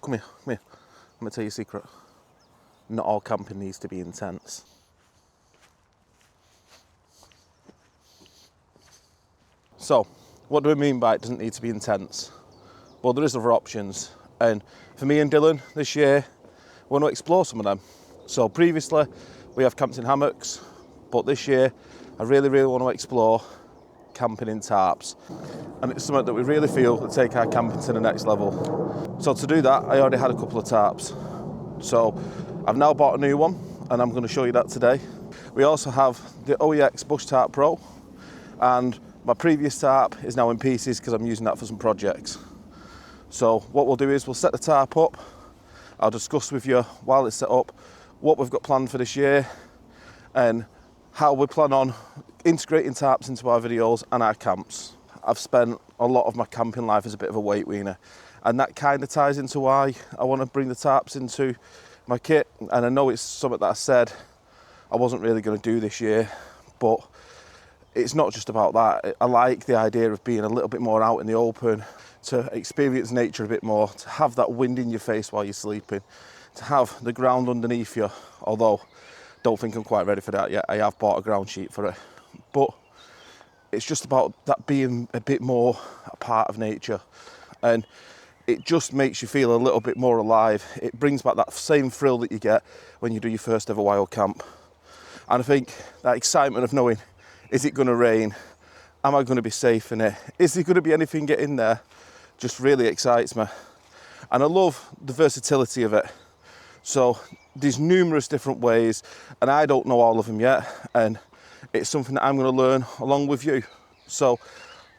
Come here, come here. I'm gonna tell you a secret. Not all camping needs to be intense. So, what do I mean by it doesn't need to be intense? Well, there is other options. And for me and Dylan this year, we want to explore some of them. So previously, we have camped in hammocks, but this year, I really want to explore camping in tarps. And it's something that we really feel will take our camping to the next level. So to do that, I already had a couple of tarps. So I've now bought a new one, and I'm going to show you that today. We also have the OEX Bush Tarp Pro, and my previous tarp is now in pieces because I'm using that for some projects. So what we'll do is we'll set the tarp up. I'll discuss with you while it's set up what we've got planned for this year and how we plan on integrating tarps into our videos and our camps. I've spent a lot of my camping life as a bit of a weight wiener, and that kind of ties into why I want to bring the tarps into my kit. And I know it's something that I said I wasn't really going to do this year, but it's not just about that. I like the idea of being a little bit more out in the open, to experience nature a bit more, to have that wind in your face while you're sleeping, to have the ground underneath you, although don't think I'm quite ready for that yet. I have bought a ground sheet for it. But it's just about that being a bit more a part of nature. And it just makes you feel a little bit more alive. It brings back that same thrill that you get when you do your first ever wild camp. And I think that excitement of knowing, is it going to rain? Am I going to be safe in it? Is there going to be anything getting there? Just really excites me. And I love the versatility of it. So there's numerous different ways, and I don't know all of them yet. And it's something that I'm going to learn along with you. So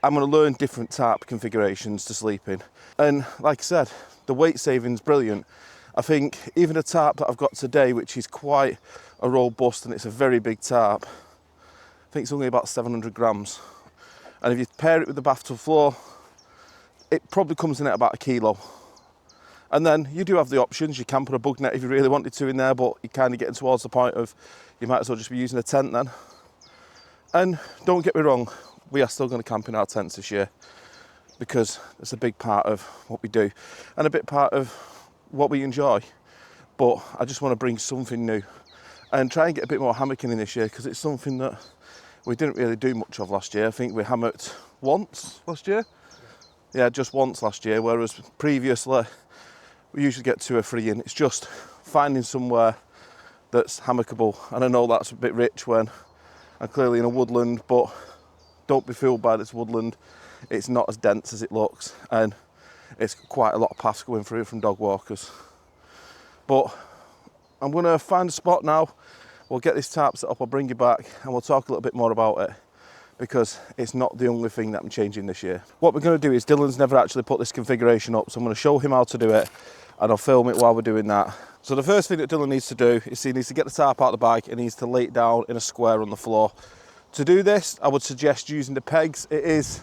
I'm going to learn different tarp configurations to sleep in. And like I said, the weight saving's brilliant. I think even a tarp that I've got today, which is quite a robust and it's a very big tarp, I think it's only about 700 grams. And if you pair it with the bathtub floor, it probably comes in at about 1 kilo. And then you do have the options. You can put a bug net if you really wanted to in there, but you're kind of getting towards the point of you might as well just be using a tent then. And don't get me wrong, we are still going to camp in our tents this year because it's a big part of what we do and a big part of what we enjoy. But I just want to bring something new and try and get a bit more hammocking in this year, because it's something that we didn't really do much of last year. I think we hammocked once last year. Yeah, just once last year, whereas previously we usually get 2 or 3 in. It's just finding somewhere that's hammockable. And I know that's a bit rich when I'm clearly in a woodland, but don't be fooled by this woodland. It's not as dense as it looks, and it's quite a lot of paths going through from dog walkers. But I'm going to find a spot now. We'll get this tarp set up, I'll bring you back, and we'll talk a little bit more about it, because it's not the only thing that I'm changing this year. What we're going to do is, Dylan's never actually put this configuration up, so I'm going to show him how to do it, and I'll film it while we're doing that. So the first thing that Dylan needs to do is he needs to get the tarp out of the bag and he needs to lay it down in a square on the floor. To do this, I would suggest using the pegs. It is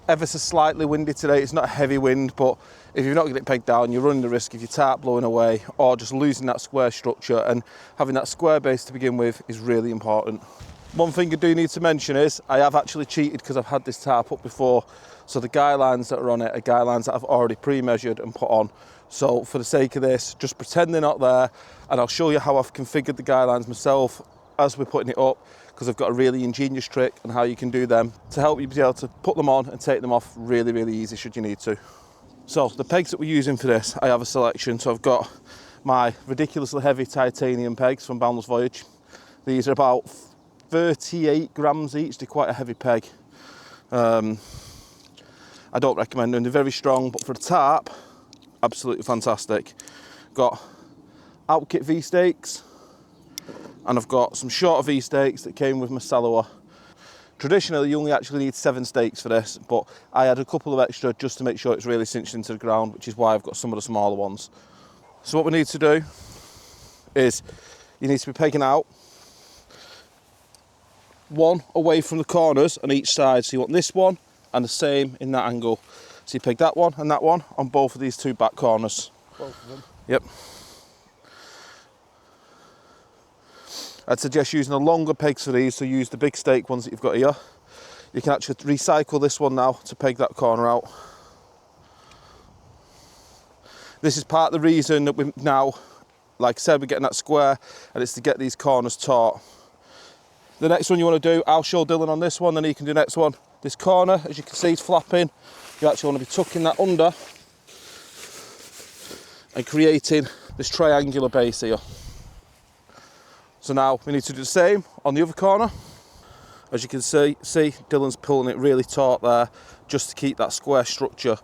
ever so slightly windy today. It's not a heavy wind, but if you've not got it pegged down, you're running the risk of your tarp blowing away or just losing that square structure, and having that square base to begin with is really important. One thing I do need to mention is I have actually cheated because I've had this tarp up before. So the guy lines that are on it are guy lines that I've already pre-measured and put on. So for the sake of this, just pretend they're not there, and I'll show you how I've configured the guy lines myself as we're putting it up, because I've got a really ingenious trick on how you can do them to help you be able to put them on and take them off really easy should you need to. So the pegs that we're using for this, I have a selection. So I've got my ridiculously heavy titanium pegs from Boundless Voyage. These are about 38 grams each. They're quite a heavy peg. I don't recommend them, they're very strong, but for the tarp, absolutely fantastic. Got Outkit V-stakes, and I've got some shorter V-stakes that came with my Sallower. Traditionally, you only actually need 7 stakes for this, but I had a couple of extra just to make sure it's really cinched into the ground, which is why I've got some of the smaller ones. So what we need to do is, you need to be pegging out one away from the corners on each side. So you want this one and the same in that angle. So you peg that one and that one on both of these 2 back corners. Both of them? Yep. I'd suggest using the longer pegs for these, so use the big stake ones that you've got here. You can actually recycle this one now to peg that corner out. This is part of the reason that we're now, like I said, we're getting that square, and it's to get these corners taut. The next one you want to do, I'll show Dylan on this one, then he can do the next one. This corner, as you can see, is flapping. You actually want to be tucking that under and creating this triangular base here. So now we need to do the same on the other corner. As you can see, Dylan's pulling it really taut there just to keep that square structure.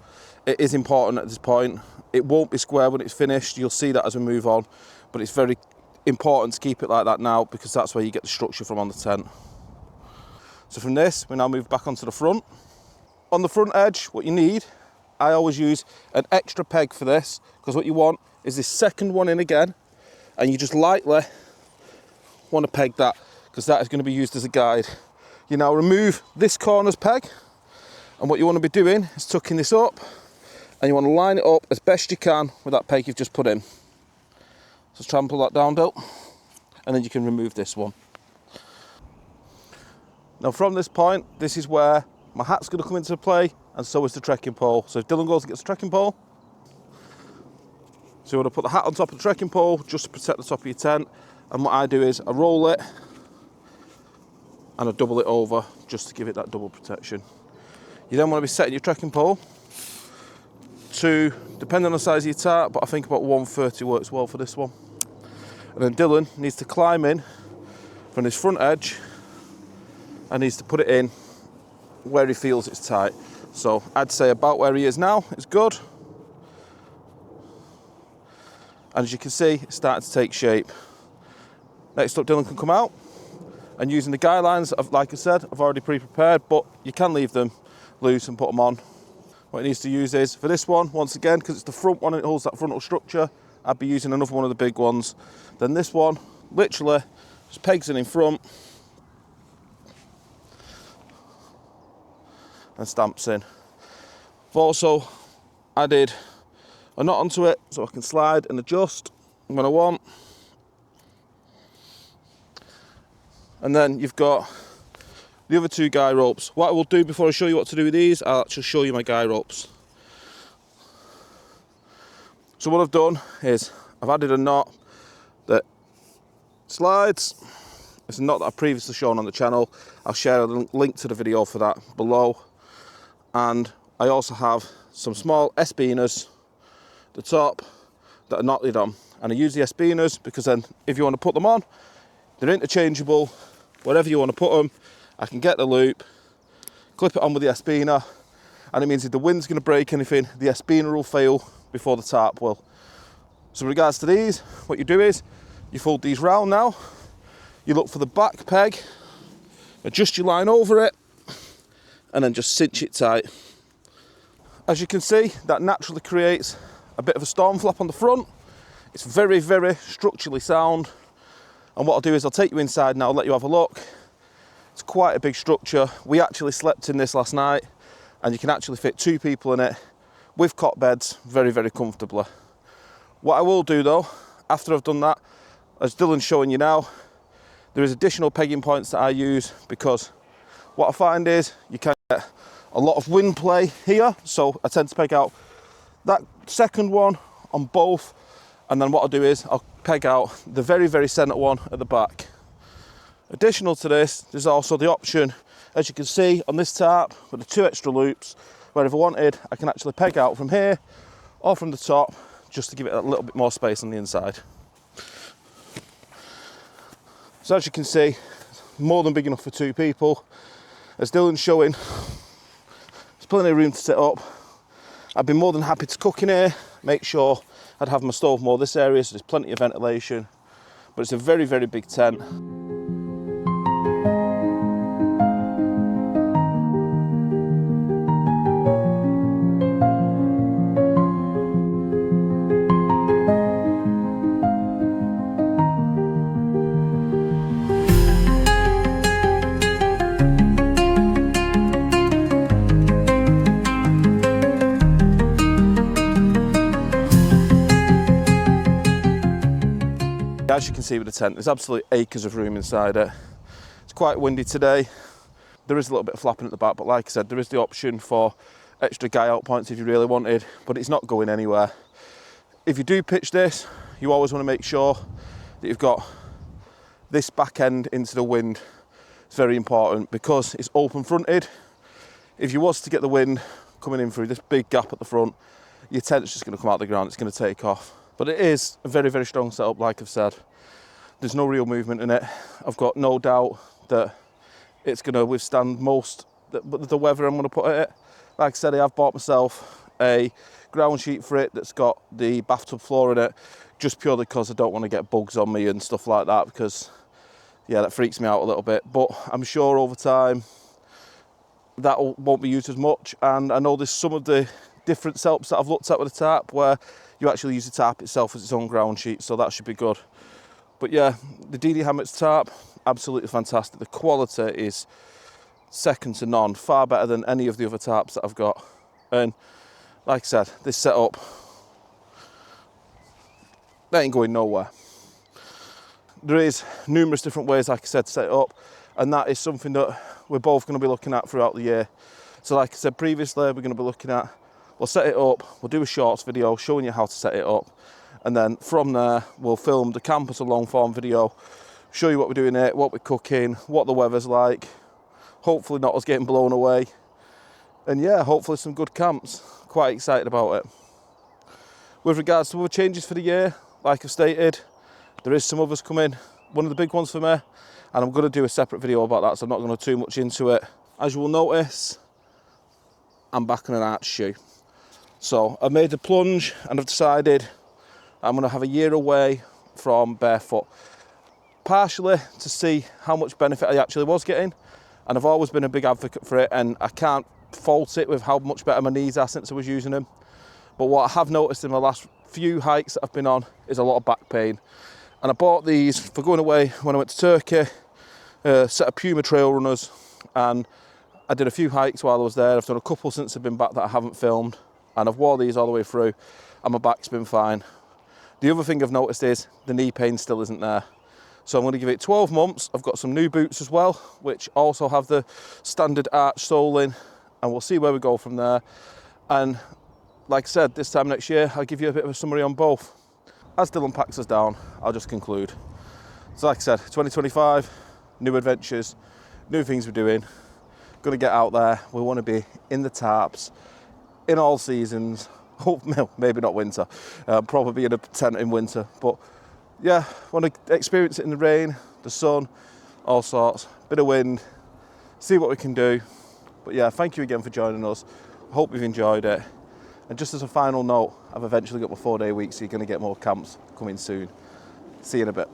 It is important at this point. It won't be square when it's finished. You'll see that as we move on, but it's very important to keep it like that now because that's where you get the structure from on the tent. So from this, we now move back onto the front. On the front edge, what you need, I always use an extra peg for this because what you want is this second one in again, and you just lightly want to peg that because that is going to be used as a guide. You now remove this corner's peg, and what you want to be doing is tucking this up, and you want to line it up as best you can with that peg you've just put in. So try and pull that down, Dil, and then you can remove this one. Now from this point, this is where my hat's going to come into play, and so is the trekking pole. So if Dylan goes and gets the trekking pole, so you want to put the hat on top of the trekking pole just to protect the top of your tent, and what I do is I roll it and I double it over just to give it that double protection. You then want to be setting your trekking pole to, depending on the size of your tarp, but I think about 130 works well for this one. And then Dylan needs to climb in from his front edge and needs to put it in where he feels it's tight. So I'd say about where he is now is good. And as you can see, it's starting to take shape. Next up, Dylan can come out, and using the guy lines, like I said, I've already pre-prepared, but you can leave them loose and put them on. What he needs to use is, for this one, once again, because it's the front one and it holds that frontal structure, I'd be using another one of the big ones. Then this one, literally, just pegs it in front and stamps in. I've also added a knot onto it so I can slide and adjust when I want. And then you've got the other two guy ropes. What I will do before I show you what to do with these, I'll actually show you my guy ropes. So what I've done is I've added a knot that slides. It's a knot that I've previously shown on the channel. I'll share a link to the video for that below. And I also have some small S-beaners at the top that are knotted on. And I use the S-beaners because then if you want to put them on, they're interchangeable. Wherever you want to put them, I can get the loop, clip it on with the S-beaner, and it means if the wind's going to break anything, the S-beaner will fail before the tarp will. So in regards to these, what you do is you fold these round now, you look for the back peg, adjust your line over it, and then just cinch it tight. As you can see, that naturally creates a bit of a storm flap on the front. It's very, very structurally sound. And what I'll do is I'll take you inside now, let you have a look. It's quite a big structure. We actually slept in this last night, and you can actually fit 2 people in it with cot beds very, very comfortably. What I will do though, after I've done that, as Dylan's showing you now, there is additional pegging points that I use because what I find is you can get a lot of wind play here. So I tend to peg out that second one on both, and then what I'll do is I'll peg out the very, very centre one at the back. Additional to this, there's also the option, as you can see on this tarp, with the 2 extra loops, where if I wanted, I can actually peg out from here or from the top, just to give it a little bit more space on the inside. So as you can see, more than big enough for 2 people. As Dylan's showing, there's plenty of room to set up. I'd be more than happy to cook in here, make sure I'd have my stove more this area, so there's plenty of ventilation, but it's a very, very big tent. As you can see with the tent, there's absolutely acres of room inside it. It's quite windy today. There is a little bit of flapping at the back, but like I said, there is the option for extra guy out points if you really wanted, but it's not going anywhere. If you do pitch this, you always want to make sure that you've got this back end into the wind. It's very important because it's open fronted. If you was to get the wind coming in through this big gap at the front, your tent's just going to come out the ground, it's going to take off. But it is a very, very strong setup, like I've said. There's no real movement in it. I've got no doubt that it's going to withstand most the weather I'm going to put at it. Like I said, I have bought myself a ground sheet for it that's got the bathtub floor in it, just purely because I don't want to get bugs on me and stuff like that, because yeah, that freaks me out a little bit. But I'm sure over time that won't be used as much, and I know there's some of the different setups that I've looked at with the tarp where you actually use the tarp itself as its own ground sheet, so that should be good. But yeah, the DD Hammocks Tarp, absolutely fantastic. The quality is second to none, far better than any of the other tarps that I've got. And like I said, this setup, that ain't going nowhere. There is numerous different ways, like I said, to set it up, and that is something that we're both going to be looking at throughout the year. So like I said previously, we're going to be looking at, we'll set it up, we'll do a shorts video showing you how to set it up, and then from there we'll film the camp as a long form video, show you what we're doing here, what we're cooking, what the weather's like, hopefully not us getting blown away, and yeah, hopefully some good camps. Quite excited about it. With regards to other changes for the year, like I've stated, there is some others coming. One of the big ones for me, and I'm going to do a separate video about that, so I'm not going to too much into it. As you will notice, I'm back on an arch shoe. So I've made the plunge and I've decided I'm going to have a year away from barefoot, partially to see how much benefit I actually was getting, and I've always been a big advocate for it, and I can't fault it with how much better my knees are since I was using them. But what I have noticed in my last few hikes that I've been on is a lot of back pain, and I bought these for going away when I went to Turkey, a set of Puma trail runners, and I did a few hikes while I was there. I've done a couple since I've been back that I haven't filmed, and I've wore these all the way through and my back's been fine. The other thing I've noticed is the knee pain still isn't there. So I'm going to give it 12 months. I've got some new boots as well, which also have the standard arch soling, and we'll see where we go from there. And like I said, this time next year, I'll give you a bit of a summary on both. As Dylan packs us down, I'll just conclude. So like I said, 2025, new adventures, new things we're doing. Going to get out there. We want to be in the tarps, in all seasons. Oh, maybe not winter. Probably in a tent in winter. But yeah, want to experience it in the rain, the sun, all sorts. Bit of wind, see what we can do. But yeah, thank you again for joining us. I hope you've enjoyed it. And just as a final note, I've eventually got my 4-day week, so you're going to get more camps coming soon. See you in a bit.